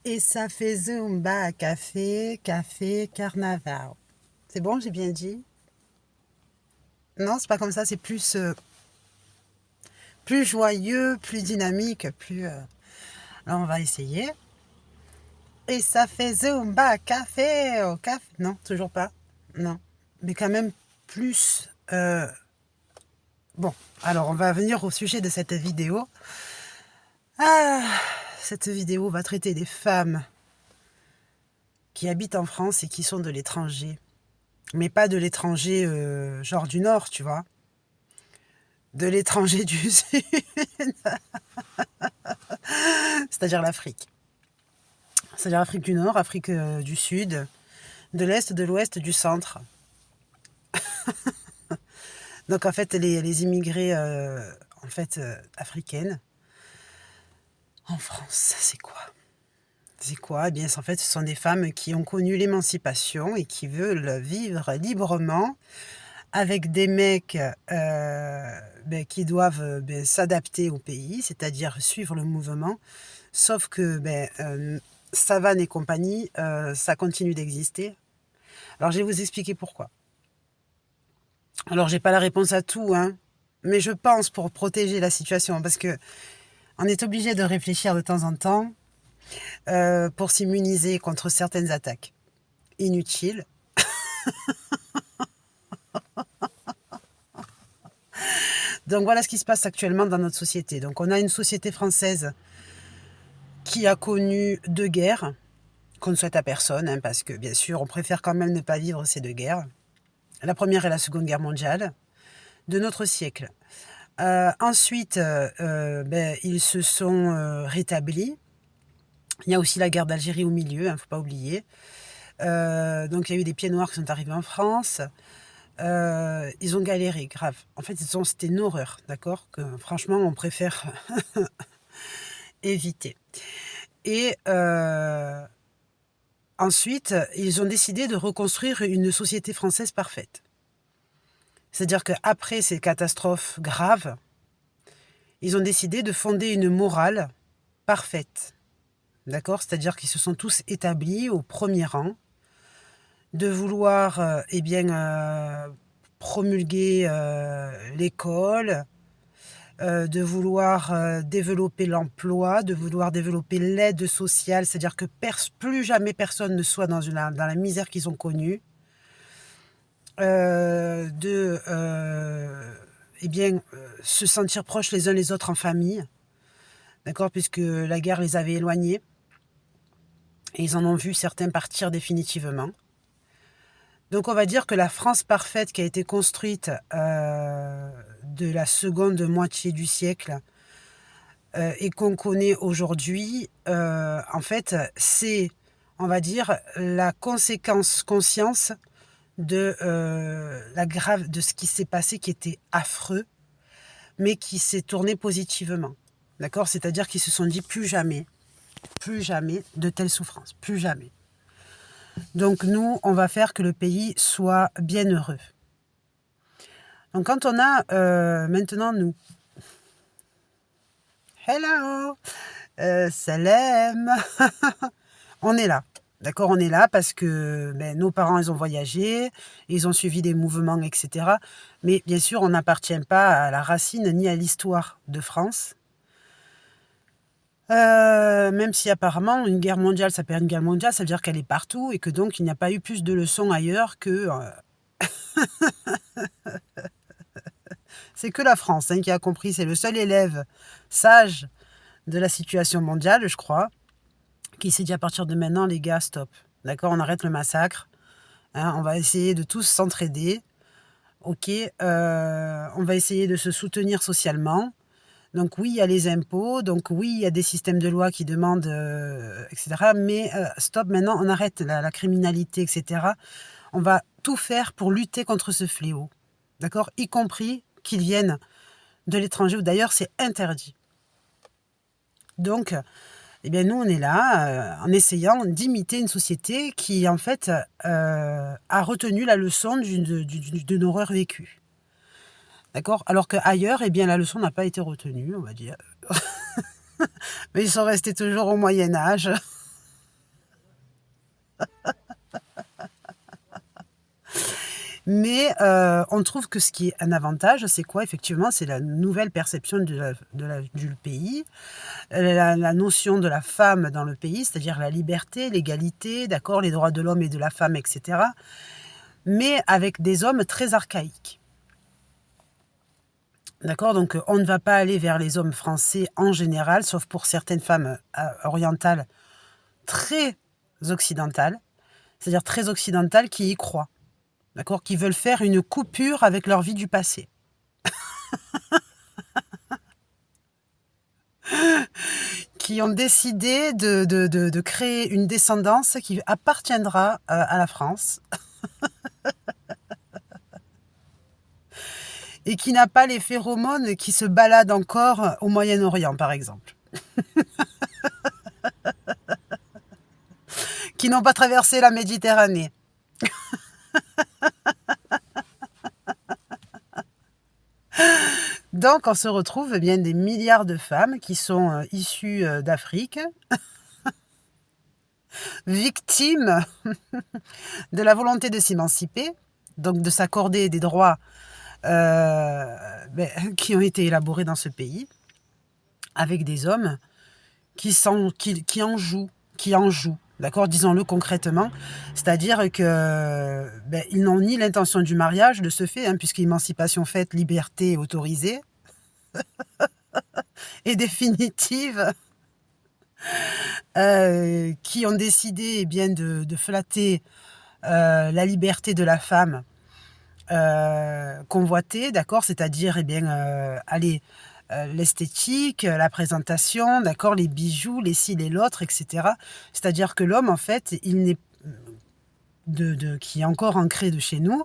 Et ça fait Zumba, café, café, carnaval. C'est bon, j'ai bien dit? Non, c'est pas comme ça, c'est plus joyeux, plus dynamique, plus... Alors on va essayer. Et ça fait Zumba, café, au café. Non, toujours pas. Non. Mais quand même plus... Bon, alors on va venir au sujet de cette vidéo. Ah, cette vidéo va traiter des femmes qui habitent en France et qui sont de l'étranger. Mais pas de l'étranger genre du Nord, tu vois. De l'étranger du Sud, c'est-à-dire l'Afrique. C'est-à-dire Afrique du Nord, Afrique du Sud, de l'Est, de l'Ouest, du Centre. Donc en fait, les immigrés africaines en France, c'est quoi? C'est quoi? Eh bien, en fait, ce sont des femmes qui ont connu l'émancipation et qui veulent vivre librement avec des mecs qui doivent s'adapter au pays, c'est-à-dire suivre le mouvement. Sauf que Savane et compagnie, ça continue d'exister. Alors, je vais vous expliquer pourquoi. Alors, j'ai pas la réponse à tout, hein, mais je pense pour protéger la situation, parce que on est obligé de réfléchir de temps en temps pour s'immuniser contre certaines attaques inutiles. Donc, voilà ce qui se passe actuellement dans notre société. Donc, on a une société française qui a connu deux guerres, qu'on ne souhaite à personne, hein, parce que bien sûr, on préfère quand même ne pas vivre ces deux guerres. La première et la seconde guerre mondiale de notre siècle. Ensuite, ils se sont rétablis. Il y a aussi la guerre d'Algérie au milieu, il ne faut pas oublier. Donc il y a eu des pieds noirs qui sont arrivés en France. Ils ont galéré, grave. En fait, c'était une horreur, d'accord? Que franchement, on préfère éviter. Et ensuite, ils ont décidé de reconstruire une société française parfaite. C'est-à-dire qu'après ces catastrophes graves, ils ont décidé de fonder une morale parfaite. D'accord? C'est-à-dire qu'ils se sont tous établis au premier rang, de vouloir promulguer l'école, de vouloir développer l'emploi, de vouloir développer l'aide sociale, c'est-à-dire que plus jamais personne ne soit dans la misère qu'ils ont connue, se sentir proches les uns les autres en famille, d'accord, puisque la guerre les avait éloignés, et ils en ont vu certains partir définitivement. Donc on va dire que la France parfaite qui a été construite de la seconde moitié du siècle et qu'on connaît aujourd'hui, en fait, c'est, on va dire, la conséquence conscience de de ce qui s'est passé, qui était affreux, mais qui s'est tourné positivement. D'accord? C'est-à-dire qu'ils se sont dit plus jamais de telles souffrances, plus jamais. Donc nous, on va faire que le pays soit bien heureux. Donc quand on a maintenant nous, hello, salam, on est là. D'accord, on est là parce que nos parents, ils ont voyagé, ils ont suivi des mouvements, etc. Mais bien sûr, on n'appartient pas à la racine ni à l'histoire de France. Même si apparemment, une guerre mondiale s'appelle une guerre mondiale, ça veut dire qu'elle est partout et que donc il n'y a pas eu plus de leçons ailleurs que... c'est que la France qui a compris, c'est le seul élève sage de la situation mondiale, je crois, qui s'est dit à partir de maintenant, les gars, stop. D'accord, on arrête le massacre. Hein, on va essayer de tous s'entraider. Ok, on va essayer de se soutenir socialement. Donc oui, il y a les impôts. Donc oui, il y a des systèmes de loi qui demandent, etc. Mais stop, maintenant, on arrête la criminalité, etc. On va tout faire pour lutter contre ce fléau. D'accord, y compris qu'ils viennent de l'étranger, ou d'ailleurs, c'est interdit. Donc, eh bien, nous, on est là en essayant d'imiter une société qui, en fait, a retenu la leçon d'une horreur vécue. D'accord? Alors qu'ailleurs, eh bien, la leçon n'a pas été retenue, on va dire. Mais ils sont restés toujours au Moyen-Âge. Mais on trouve que ce qui est un avantage, c'est quoi? Effectivement, c'est la nouvelle perception du pays, la notion de la femme dans le pays, c'est-à-dire la liberté, l'égalité, d'accord, les droits de l'homme et de la femme, etc. Mais avec des hommes très archaïques. D'accord? Donc, on ne va pas aller vers les hommes français en général, sauf pour certaines femmes orientales très occidentales, c'est-à-dire très occidentales qui y croient, d'accord? Qui veulent faire une coupure avec leur vie du passé. Qui ont décidé de créer une descendance qui appartiendra à la France et qui n'a pas les phéromones qui se baladent encore au Moyen-Orient, par exemple. Qui n'ont pas traversé la Méditerranée. Donc, on se retrouve bien des milliards de femmes qui sont issues d'Afrique, victimes de la volonté de s'émanciper, donc de s'accorder des droits qui ont été élaborés dans ce pays, avec des hommes qui en jouent, d'accord, disons-le concrètement, c'est-à-dire que ils n'ont ni l'intention du mariage de ce fait, hein, puisque émancipation faite, liberté autorisée et définitive, qui ont décidé bien de flatter la liberté de la femme convoitée, d'accord, c'est-à-dire allez, l'esthétique, la présentation, d'accord, les bijoux, les ci, les l'autre, etc. C'est-à-dire que l'homme, en fait, il n'est qui est encore ancré de chez nous,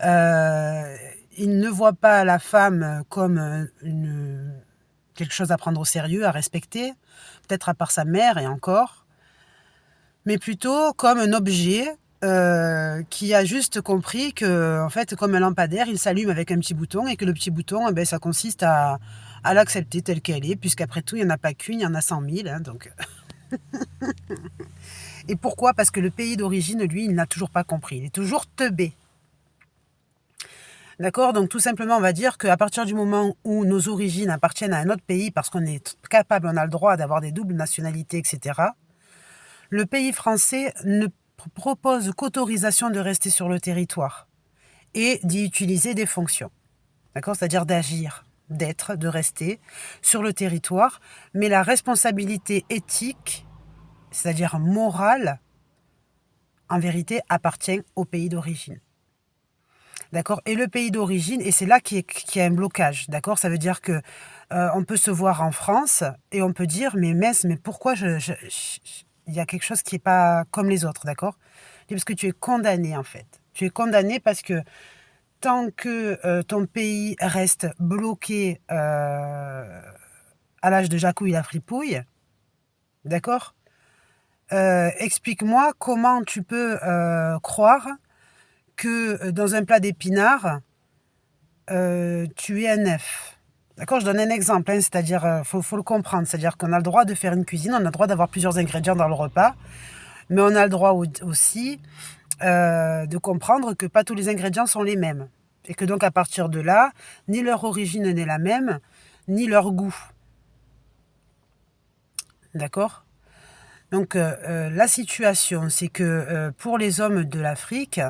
il ne voit pas la femme comme quelque chose à prendre au sérieux, à respecter, peut-être à part sa mère et encore, mais plutôt comme un objet qui a juste compris que, en fait, comme un lampadaire, il s'allume avec un petit bouton et que le petit bouton, ça consiste à l'accepter telle qu'elle est, puisqu'après tout, il n'y en a pas qu'une, il y en a 100 000. Hein, donc. Et pourquoi? Parce que le pays d'origine, lui, il n'a toujours pas compris. Il est toujours teubé. D'accord? Donc tout simplement, on va dire qu'à partir du moment où nos origines appartiennent à un autre pays, parce qu'on est capable, on a le droit d'avoir des doubles nationalités, etc., le pays français ne propose qu'autorisation de rester sur le territoire et d'y utiliser des fonctions. D'accord? C'est-à-dire d'agir, d'être, de rester sur le territoire, mais la responsabilité éthique, c'est-à-dire morale, en vérité, appartient au pays d'origine. D'accord? Et le pays d'origine, et c'est là qu'il y a un blocage, d'accord? Ça veut dire que on peut se voir en France et on peut dire, mais mince, mais pourquoi il y a quelque chose qui n'est pas comme les autres, d'accord? Parce que tu es condamné, en fait. Tu es condamné parce que tant que ton pays reste bloqué à l'âge de Jacouille la fripouille, d'accord? Explique-moi comment tu peux croire que dans un plat d'épinards, tu es un œuf. D'accord? Je donne un exemple, hein, c'est-à-dire, faut le comprendre, c'est-à-dire qu'on a le droit de faire une cuisine, on a le droit d'avoir plusieurs ingrédients dans le repas, mais on a le droit aussi de comprendre que pas tous les ingrédients sont les mêmes. Et que donc à partir de là, ni leur origine n'est la même, ni leur goût. D'accord? Donc la situation, c'est que pour les hommes de l'Afrique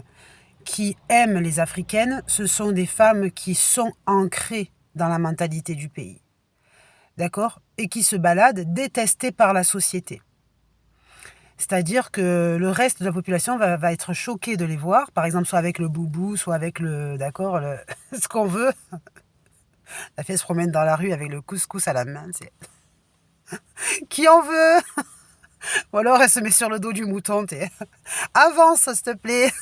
qui aiment les Africaines, ce sont des femmes qui sont ancrées dans la mentalité du pays. D'accord? Et qui se baladent détestées par la société. C'est-à-dire que le reste de la population va être choqué de les voir, par exemple, soit avec le boubou, soit avec d'accord, ce qu'on veut. La fille se promène dans la rue avec le couscous à la main, c'est... Qui en veut? Ou alors elle se met sur le dos du mouton, avance, s'il te plaît.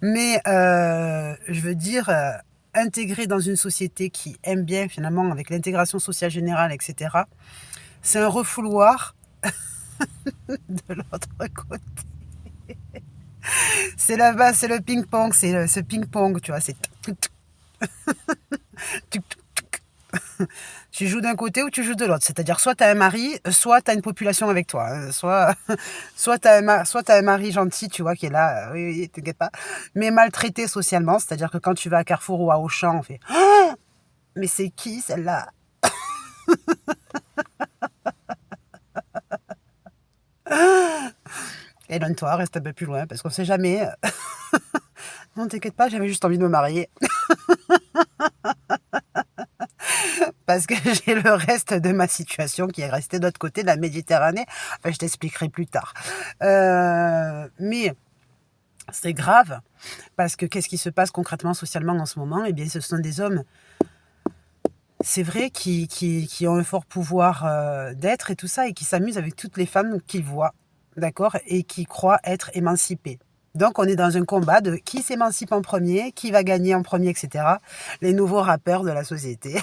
Mais je veux dire, intégrer dans une société qui aime bien, finalement, avec l'intégration sociale générale, etc., c'est un refouloir de l'autre côté. C'est là-bas, c'est le ping-pong, c'est ce ping-pong, tu vois, c'est... Tu joues d'un côté ou tu joues de l'autre. C'est-à-dire, soit tu as un mari, soit tu as une population avec toi. Soit, soit tu as, soit t'as un mari gentil, tu vois, qui est là, oui, oui, t'inquiète pas, mais maltraité socialement. C'est-à-dire que quand tu vas à Carrefour ou à Auchan, on fait «Ah, mais c'est qui celle-là?» Éloigne-toi, reste un peu plus loin, parce qu'on sait jamais. Non, t'inquiète pas, j'avais juste envie de me marier. Parce que j'ai le reste de ma situation qui est resté de l'autre côté de la Méditerranée. Enfin, je t'expliquerai plus tard. Mais c'est grave, parce que qu'est-ce qui se passe concrètement, socialement en ce moment? Eh bien, ce sont des hommes, c'est vrai, qui ont un fort pouvoir d'être et tout ça, et qui s'amusent avec toutes les femmes qu'ils voient, d'accord? Et qui croient être émancipés. Donc, on est dans un combat de qui s'émancipe en premier, qui va gagner en premier, etc. Les nouveaux rappeurs de la société.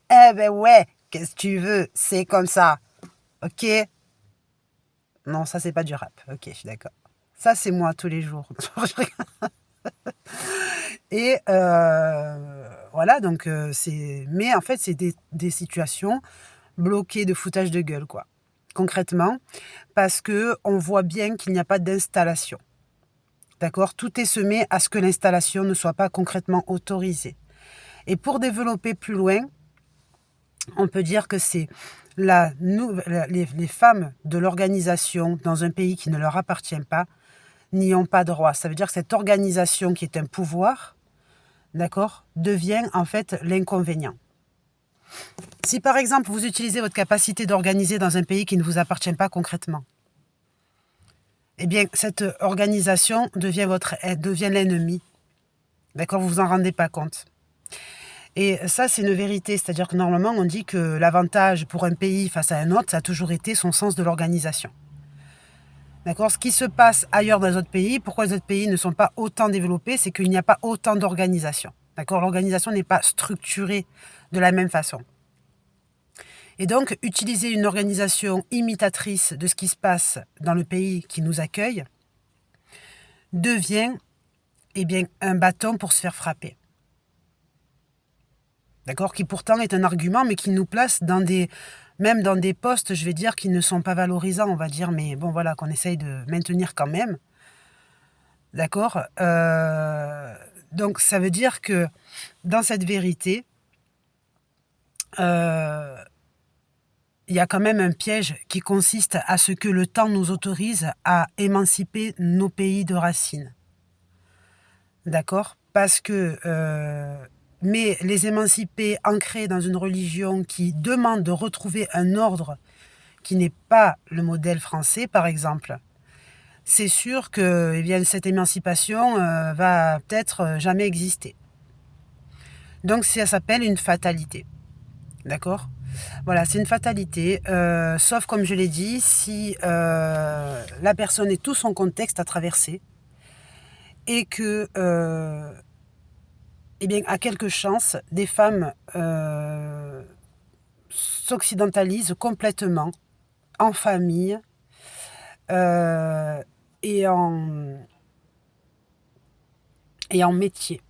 Eh ben ouais, qu'est-ce que tu veux? C'est comme ça. Ok? Non, ça, c'est pas du rap. Ok, je suis d'accord. Ça, c'est moi tous les jours. Et voilà, donc c'est. Mais en fait, c'est des situations bloquées de foutage de gueule, quoi. Concrètement, parce que on voit bien qu'il n'y a pas d'installation. D'accord? Tout est semé à ce que l'installation ne soit pas concrètement autorisée. Et pour développer plus loin, on peut dire que c'est les femmes de l'organisation dans un pays qui ne leur appartient pas n'y ont pas droit. Ça veut dire que cette organisation qui est un pouvoir, d'accord, devient en fait l'inconvénient. Si par exemple vous utilisez votre capacité d'organiser dans un pays qui ne vous appartient pas concrètement, eh bien cette organisation devient l'ennemi. D'accord, vous vous en rendez pas compte. Et ça, c'est une vérité. C'est-à-dire que normalement, on dit que l'avantage pour un pays face à un autre, ça a toujours été son sens de l'organisation. D'accord? Ce qui se passe ailleurs dans les autres pays, pourquoi les autres pays ne sont pas autant développés, c'est qu'il n'y a pas autant d'organisation. D'accord? L'organisation n'est pas structurée de la même façon. Et donc, utiliser une organisation imitatrice de ce qui se passe dans le pays qui nous accueille devient, eh bien, un bâton pour se faire frapper. D'accord, qui pourtant est un argument, mais qui nous place même dans des postes, je vais dire, qui ne sont pas valorisants, on va dire, mais bon, voilà, qu'on essaye de maintenir quand même. D'accord. Donc, ça veut dire que dans cette vérité, il y a quand même un piège qui consiste à ce que le temps nous autorise à émanciper nos pays de racines. D'accord. Parce que mais les émancipés ancrés dans une religion qui demande de retrouver un ordre qui n'est pas le modèle français, par exemple, c'est sûr que eh bien, cette émancipation va peut-être jamais exister. Donc ça s'appelle une fatalité. D'accord? Voilà, c'est une fatalité. Sauf, comme je l'ai dit, si la personne et tout son contexte à traverser, et que eh bien, à quelques chances, des femmes s'occidentalisent complètement en famille euh, et, en, et en métier.